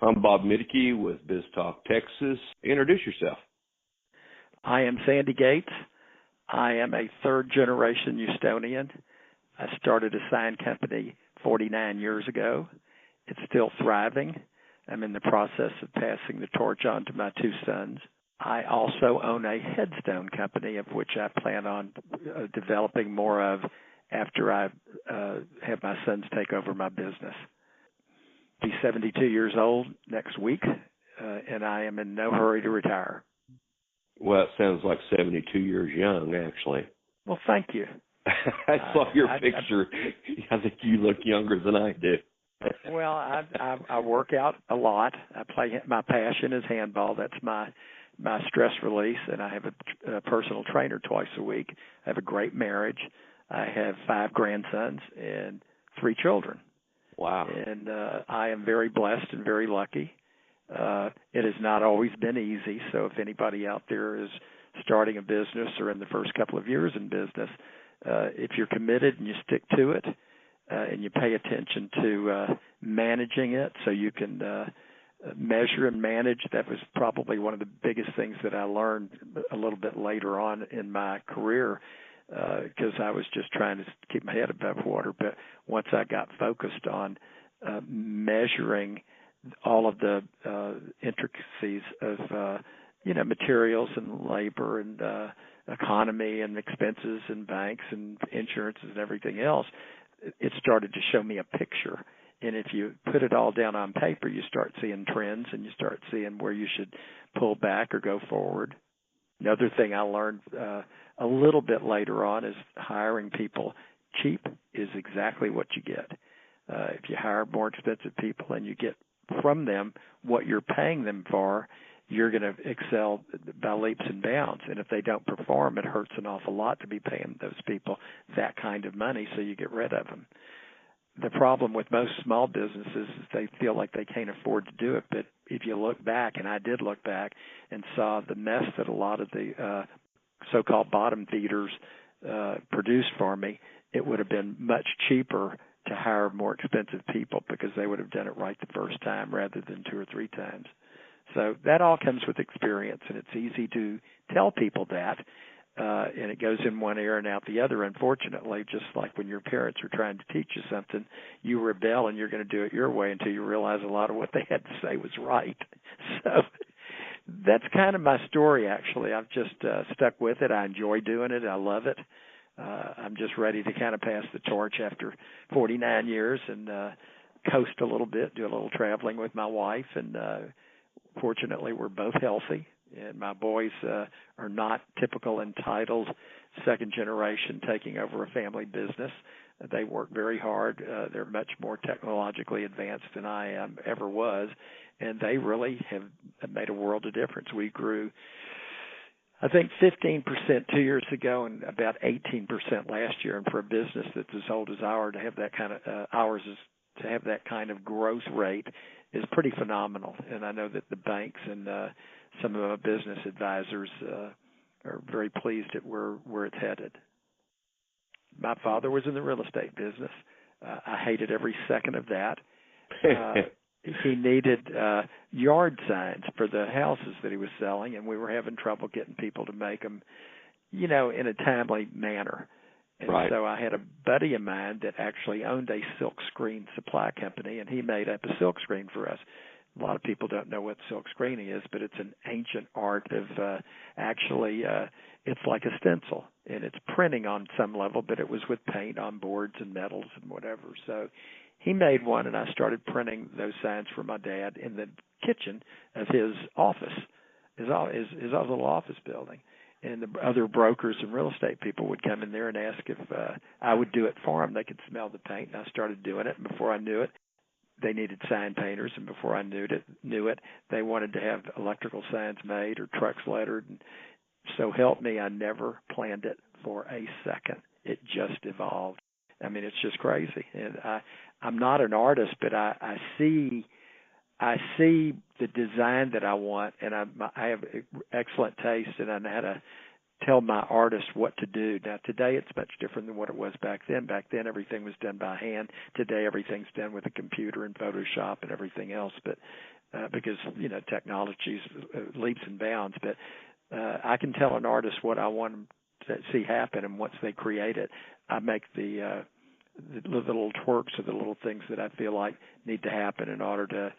I'm Bob Middicky with BizTalkTX. Introduce yourself. I am Sandy Gaitz. I am a third-generation Houstonian. I started a sign company 49 years ago. It's still thriving. I'm in the process of passing the torch on to my two sons. I also own a headstone company, of which I plan on developing more of after I have my sons take over my business. I'll be 72 years old next week, and I am in no hurry to retire. Well, it sounds like 72 years young, actually. Well, thank you. I saw your picture. I think you look younger than I do. Well, I work out a lot. My passion is handball. That's my stress release, and I have a personal trainer twice a week. I have a great marriage. I have 5 grandsons and 3 children. Wow. And I am very blessed and very lucky. It has not always been easy, so if anybody out there is starting a business or in the first couple of years in business, if you're committed and you stick to it and you pay attention to managing it so you can measure and manage, that was probably one of the biggest things that I learned a little bit later on in my career because I was just trying to keep my head above water. But once I got focused on measuring all of the intricacies of, materials and labor and economy and expenses and banks and insurances and everything else, it started to show me a picture. And if you put it all down on paper, you start seeing trends and you start seeing where you should pull back or go forward. Another thing I learned a little bit later on is hiring people cheap is exactly what you get. If you hire more expensive people and you get from them what you're paying them for, you're going to excel by leaps and bounds. And if they don't perform, it hurts an awful lot to be paying those people that kind of money, so you get rid of them. The problem with most small businesses is they feel like they can't afford to do it. But if you look back, and I did look back and saw the mess that a lot of the so-called bottom feeders produced for me, it would have been much cheaper to hire more expensive people because they would have done it right the first time rather than 2 or 3 times. So that all comes with experience, and it's easy to tell people that, and it goes in one ear and out the other, unfortunately, just like when your parents are trying to teach you something, you rebel and you're going to do it your way until you realize a lot of what they had to say was right. So that's kind of my story, actually. I've just stuck with it. I enjoy doing it. I love it. I'm just ready to kind of pass the torch after 49 years and coast a little bit, do a little traveling with my wife, and fortunately we're both healthy. And my boys are not typical entitled second generation taking over a family business. They work very hard. They're much more technologically advanced than I ever was, and they really have made a world of difference. We grew, I think, 15% 2 years ago and about 18% last year. And for a business that's as old as ours, to have that kind of growth rate is pretty phenomenal. And I know that the banks and some of our business advisors are very pleased at where it's headed. My father was in the real estate business. I hated every second of that. He needed yard signs for the houses that he was selling, and we were having trouble getting people to make them, in a timely manner. And right. So I had a buddy of mine that actually owned a silk screen supply company, and he made up a silk screen for us. A lot of people don't know what silk screening is, but it's an ancient art of it's like a stencil, and it's printing on some level, but it was with paint on boards and metals and whatever. So he made one, and I started printing those signs for my dad in the kitchen of his office, his little office building. And the other brokers and real estate people would come in there and ask if I would do it for them. They could smell the paint, and I started doing it. And before I knew it, they needed sign painters, and before I knew it, they wanted to have electrical signs made or trucks lettered. And so help me, I never planned it for a second. It just evolved. I mean, it's just crazy. And I'm not an artist, but I see the design that I want, and I have excellent taste, and I know how to tell my artists what to do. Now, today it's much different than what it was back then. Back then, everything was done by hand. Today, everything's done with a computer and Photoshop and everything else. But because, technology's leaps and bounds. But I can tell an artist what I want them to see happen, and once they create it, I make the little twerks or the little things that I feel like need to happen in order to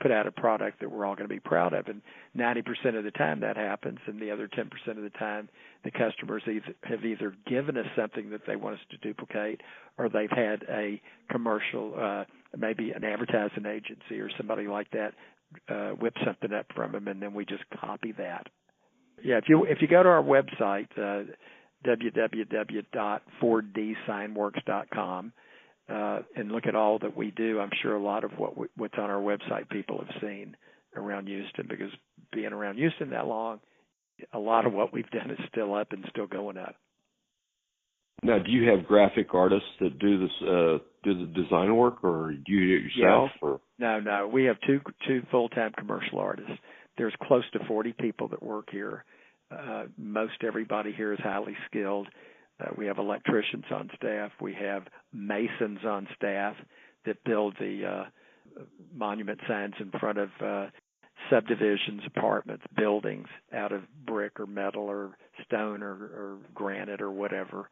put out a product that we're all going to be proud of. And 90% of the time that happens, and the other 10% of the time the customers have either given us something that they want us to duplicate, or they've had a commercial, maybe an advertising agency or somebody like that whip something up from them, and then we just copy that. Yeah, if you go to our website, www.4dsignworx.com, and look at all that we do, I'm sure a lot of what's on our website people have seen around Houston, because being around Houston that long, a lot of what we've done is still up and still going up. Now, do you have graphic artists that do this, do the design work, or do you do it yourself? Yes. Or? No. We have two full-time commercial artists. There's close to 40 people that work here. Most everybody here is highly skilled. We have electricians on staff. We have masons on staff that build the monument signs in front of subdivisions, apartments, buildings out of brick or metal or stone or granite or whatever.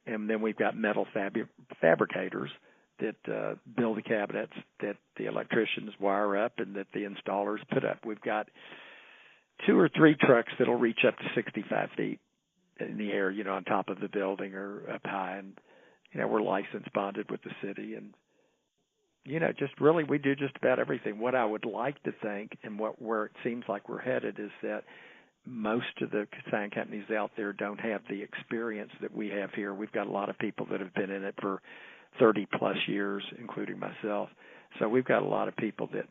And then we've got metal fabricators that build the cabinets that the electricians wire up and that the installers put up. We've got 2 or 3 trucks that'll reach up to 65 feet in the air, on top of the building or up high. And, we're license bonded with the city. And, just really we do just about everything. What I would like to think, and where it seems like we're headed, is that most of the sign companies out there don't have the experience that we have here. We've got a lot of people that have been in it for 30-plus years, including myself. So we've got a lot of people that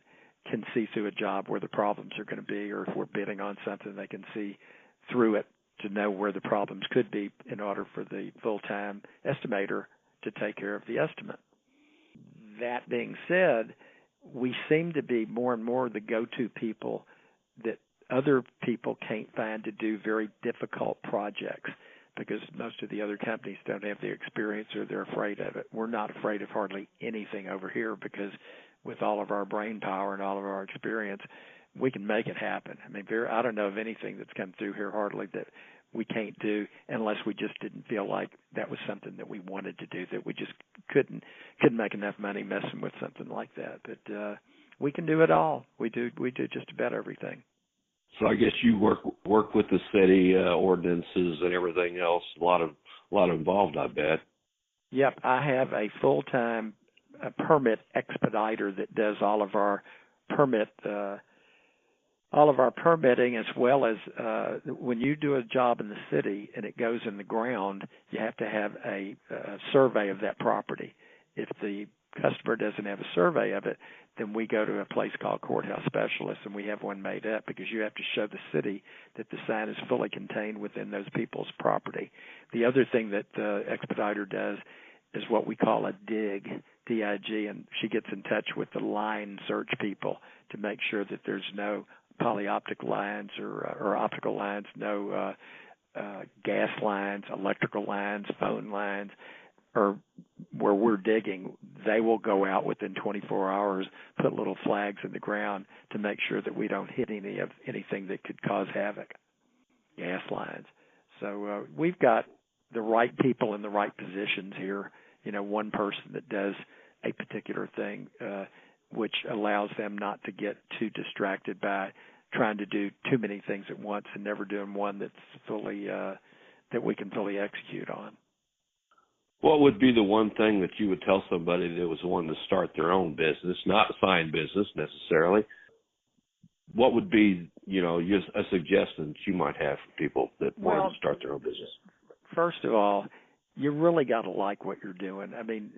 can see through a job where the problems are going to be, or if we're bidding on something, they can see through it to know where the problems could be in order for the full-time estimator to take care of the estimate. That being said, we seem to be more and more the go-to people that other people can't find to do very difficult projects, because most of the other companies don't have the experience or they're afraid of it. We're not afraid of hardly anything over here, because with all of our brain power and all of our experience, we can make it happen. I mean, I don't know of anything that's come through here hardly that we can't do, unless we just didn't feel like that was something that we wanted to do, that we just couldn't make enough money messing with something like that. But we can do it all. We do just about everything. So I guess you work with the city ordinances and everything else. A lot involved, I bet. Yep, I have a full-time permit expediter that does all of our permitting, as well as when you do a job in the city and it goes in the ground, you have to have a survey of that property. If the customer doesn't have a survey of it, then we go to a place called Courthouse Specialists, and we have one made up, because you have to show the city that the sign is fully contained within those people's property. The other thing that the expediter does is what we call a dig, D-I-G, and she gets in touch with the line search people to make sure that there's no polyoptic lines or optical lines, no gas lines, electrical lines, phone lines, or where we're digging. They will go out within 24 hours, put little flags in the ground to make sure that we don't hit anything that could cause havoc, gas lines. So we've got the right people in the right positions here. One person that does a particular thing, which allows them not to get too distracted by trying to do too many things at once and never doing one that's fully that we can fully execute on. What would be the one thing that you would tell somebody that was wanting to start their own business, not a sign business necessarily? What would be, just a suggestion that you might have for people that want to start their own business? First of all, you really got to like what you're doing. I mean,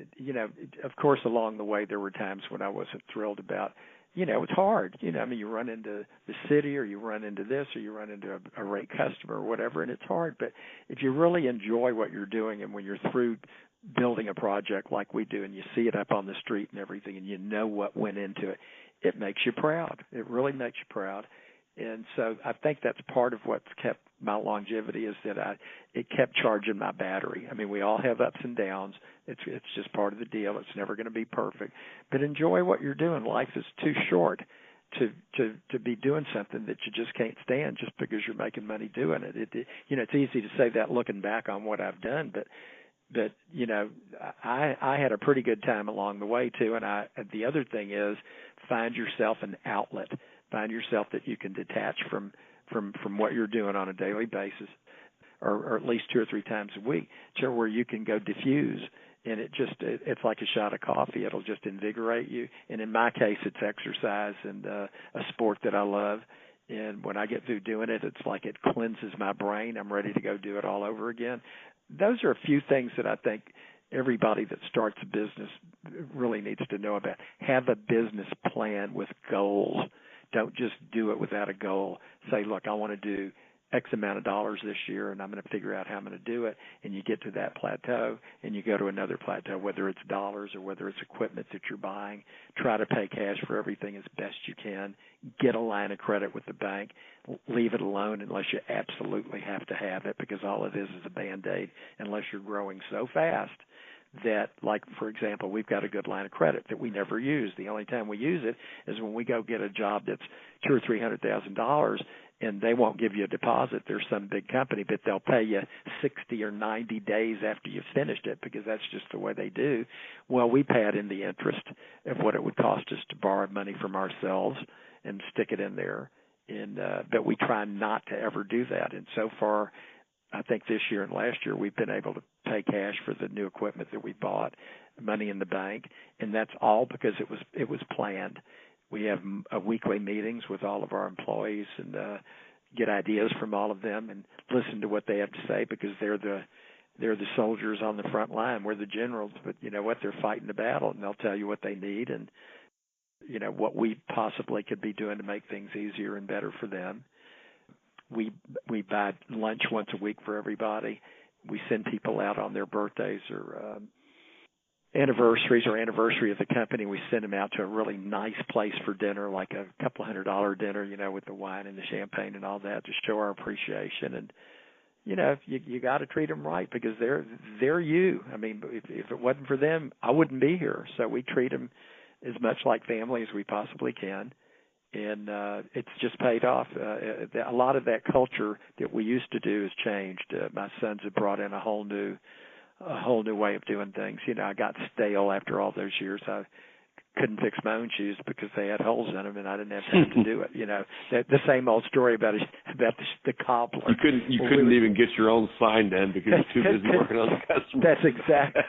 of course, along the way, there were times when I wasn't thrilled about, it's hard. You run into the city, or you run into this, or you run into a rate customer or whatever, and it's hard. But if you really enjoy what you're doing, and when you're through building a project like we do, and you see it up on the street and everything, and you know what went into it, it makes you proud. It really makes you proud. And so I think that's part of what's kept my longevity is that it kept charging my battery. I mean, we all have ups and downs. It's just part of the deal. It's never going to be perfect. But enjoy what you're doing. Life is too short to be doing something that you just can't stand just because you're making money doing it. It's easy to say that looking back on what I've done, but I had a pretty good time along the way too. And the other thing is find yourself an outlet. Find yourself that you can detach from what you're doing on a daily basis, or at least 2 or 3 times a week, to where you can go diffuse. And it's like a shot of coffee. It'll just invigorate you. And in my case, it's exercise and a sport that I love. And when I get through doing it, it's like it cleanses my brain. I'm ready to go do it all over again. Those are a few things that I think everybody that starts a business really needs to know about. Have a business plan with goals. Don't just do it without a goal. Say, look, I want to do X amount of dollars this year, and I'm going to figure out how I'm going to do it. And you get to that plateau, and you go to another plateau, whether it's dollars or whether it's equipment that you're buying. Try to pay cash for everything as best you can. Get a line of credit with the bank. Leave it alone unless you absolutely have to have it, because all it is a Band-Aid unless you're growing so fast that, like, for example, we've got a good line of credit that we never use. The only time we use it is when we go get a job that's $200,000 or $300,000, and they won't give you a deposit. There's some big company, but they'll pay you 60 or 90 days after you've finished it, because that's just the way they do. Well, we pad in the interest of what it would cost us to borrow money from ourselves and stick it in there. But we try not to ever do that. And so far, I think this year and last year we've been able to pay cash for the new equipment that we bought, money in the bank, and that's all because it was planned. We have weekly meetings with all of our employees and get ideas from all of them and listen to what they have to say, because they're the soldiers on the front line. We're the generals, but you know what? They're fighting the battle, and they'll tell you what they need and you know what we possibly could be doing to make things easier and better for them. We buy lunch once a week for everybody. We send people out on their birthdays or anniversaries or anniversary of the company. We send them out to a really nice place for dinner, like a couple $100 dinner, you know, with the wine and the champagne and all that, to show our appreciation. And you know, you got to treat them right, because they're you. I mean, if it wasn't for them, I wouldn't be here. So we treat them as much like family as we possibly can. And it's just paid off. A lot of that culture that we used to do has changed. My sons have brought in a whole new way of doing things. You know, I got stale after all those years. I couldn't fix my own shoes because they had holes in them, and I didn't have time to do it. You know, the same old story about the cobbler. You couldn't even get your own sign done because you're too busy working on the customer.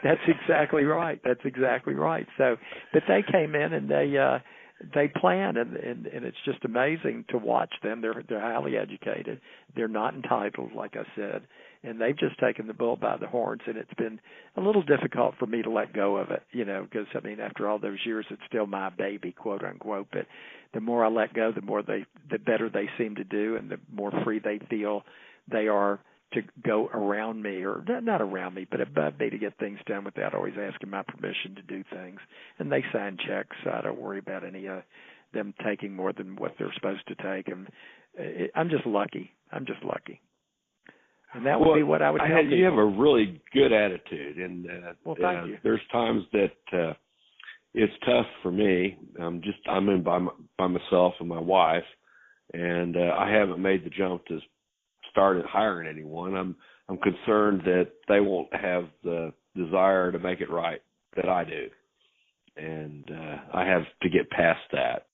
That's exactly right. That's exactly right. So, but they came in and they plan, and it's just amazing to watch them. They're highly educated. They're not entitled, like I said, and they've just taken the bull by the horns. And it's been a little difficult for me to let go of it, you know, because I mean, after all those years, it's still my baby, quote unquote. But the more I let go, the better they seem to do, and the more free they feel they are to go around me, or not around me, but above me, to get things done without always asking my permission to do things. And they sign checks, so I don't worry about any of them taking more than what they're supposed to take. And I'm just lucky. And that would be what I would tell people. You have a really good attitude, and well, thank you. There's times that it's tough for me. I'm in by myself and my wife, and I haven't made the jump to started hiring anyone. I'm concerned that they won't have the desire to make it right that I do, and I have to get past that.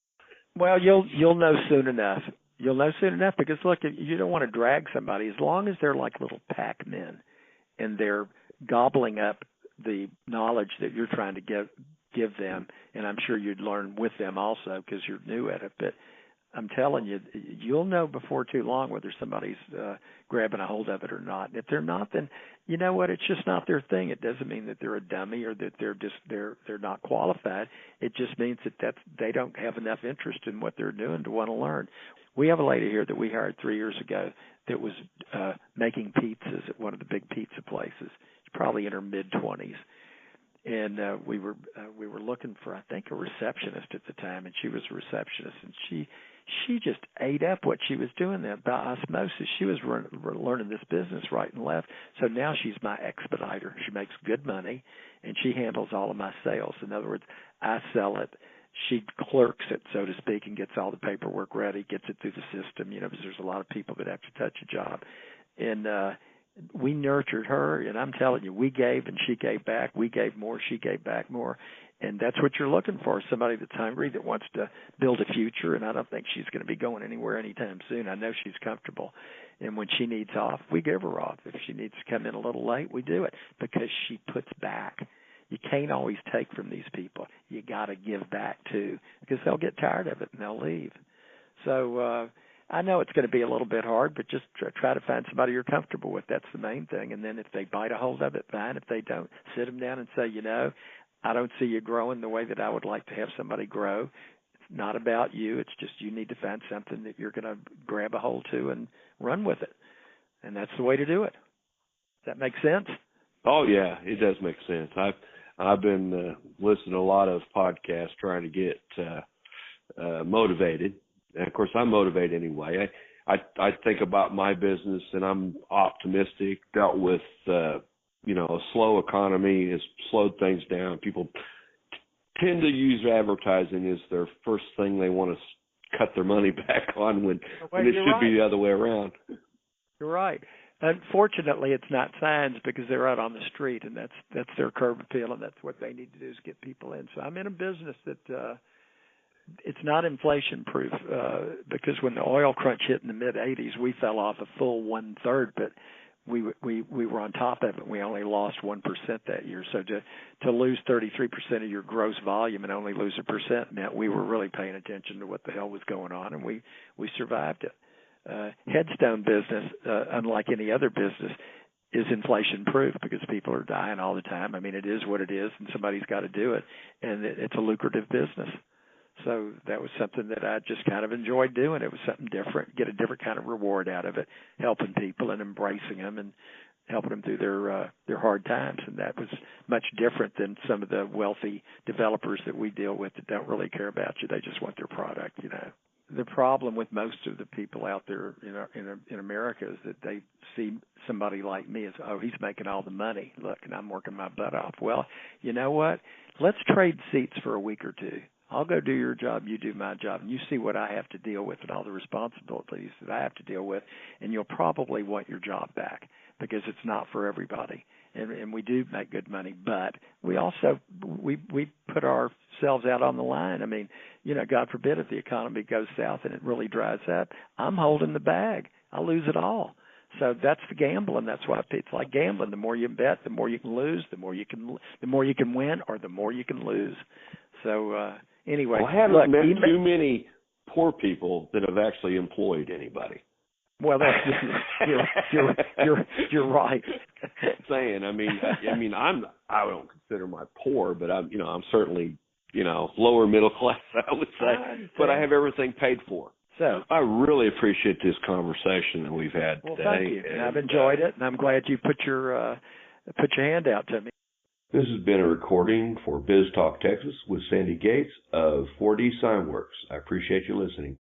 Well, you'll know soon enough. You'll know soon enough, because look, you don't want to drag somebody. As long as they're like little Pac-Men and they're gobbling up the knowledge that you're trying to give them, and I'm sure you'd learn with them also because you're new at it. But I'm telling you, you'll know before too long whether somebody's grabbing a hold of it or not. If they're not, then you know what? It's just not their thing. It doesn't mean that they're a dummy or that they're not qualified. It just means that they don't have enough interest in what they're doing to want to learn. We have a lady here that we hired 3 years ago that was making pizzas at one of the big pizza places. She's probably in her mid-20s. And we were looking for, I think, a receptionist at the time, and she was a receptionist, and she just ate up what she was doing there by osmosis. She was learning this business right and left. So now she's my expediter. She makes good money, and she handles all of my sales. In other words, I sell it. She clerks it, so to speak, and gets all the paperwork ready, gets it through the system, because there's a lot of people that have to touch a job. And we nurtured her, and I'm telling you, we gave and she gave back. We gave more, she gave back more. And that's what you're looking for, somebody that's hungry, that wants to build a future, and I don't think she's going to be going anywhere anytime soon. I know she's comfortable. And when she needs off, we give her off. If she needs to come in a little late, we do it because she puts back. You can't always take from these people. You got to give back, too, because they'll get tired of it and they'll leave. So I know it's going to be a little bit hard, but just try to find somebody you're comfortable with. That's the main thing. And then if they bite a hold of it, fine. If they don't, sit them down and say, I don't see you growing the way that I would like to have somebody grow. It's not about you. It's just you need to find something that you're going to grab a hold to and run with it. And that's the way to do it. Does that make sense? Oh, yeah, it does make sense. I've been listening to a lot of podcasts trying to get motivated. And, of course, I'm motivated anyway. I think about my business, and I'm optimistic, dealt with a slow economy has slowed things down. People tend to use advertising as their first thing they want to cut their money back on when it should be the other way around. You're right. Unfortunately, it's not signs because they're out on the street, and that's their curb appeal, and that's what they need to do is get people in. So I'm in a business that it's not inflation-proof because when the oil crunch hit in the mid-'80s, we fell off a full one-third, but we were on top of it. We only lost 1% that year. So to lose 33% of your gross volume and only lose 1% meant we were really paying attention to what the hell was going on, and we survived it. Headstone business, unlike any other business, is inflation-proof because people are dying all the time. I mean, it is what it is, and somebody's got to do it, and it's a lucrative business. So that was something that I just kind of enjoyed doing. It was something different, get a different kind of reward out of it, helping people and embracing them and helping them through their hard times. And that was much different than some of the wealthy developers that we deal with that don't really care about you. They just want their product, The problem with most of the people out there in America is that they see somebody like me as, oh, he's making all the money. Look, and I'm working my butt off. Well, you know what? Let's trade seats for a week or two. I'll go do your job, you do my job, and you see what I have to deal with and all the responsibilities that I have to deal with, and you'll probably want your job back because it's not for everybody. And we do make good money, but we also we put ourselves out on the line. I mean, God forbid if the economy goes south and it really dries up, I'm holding the bag. I lose it all. So that's the gambling. That's why it's like gambling. The more you bet, the more you can lose. The more you can win, or the more you can lose. So anyway, I haven't met too many poor people that have actually employed anybody. Well, you're right. Saying, I mean, I don't consider my poor, but I'm certainly, lower middle class, I would say, but I have everything paid for. So I really appreciate this conversation that we've had today. Thank you. And I've enjoyed it, and I'm glad you put your hand out to me. This has been a recording for BizTalk Texas with Sandy Gaitz of 4D Signworx. I appreciate you listening.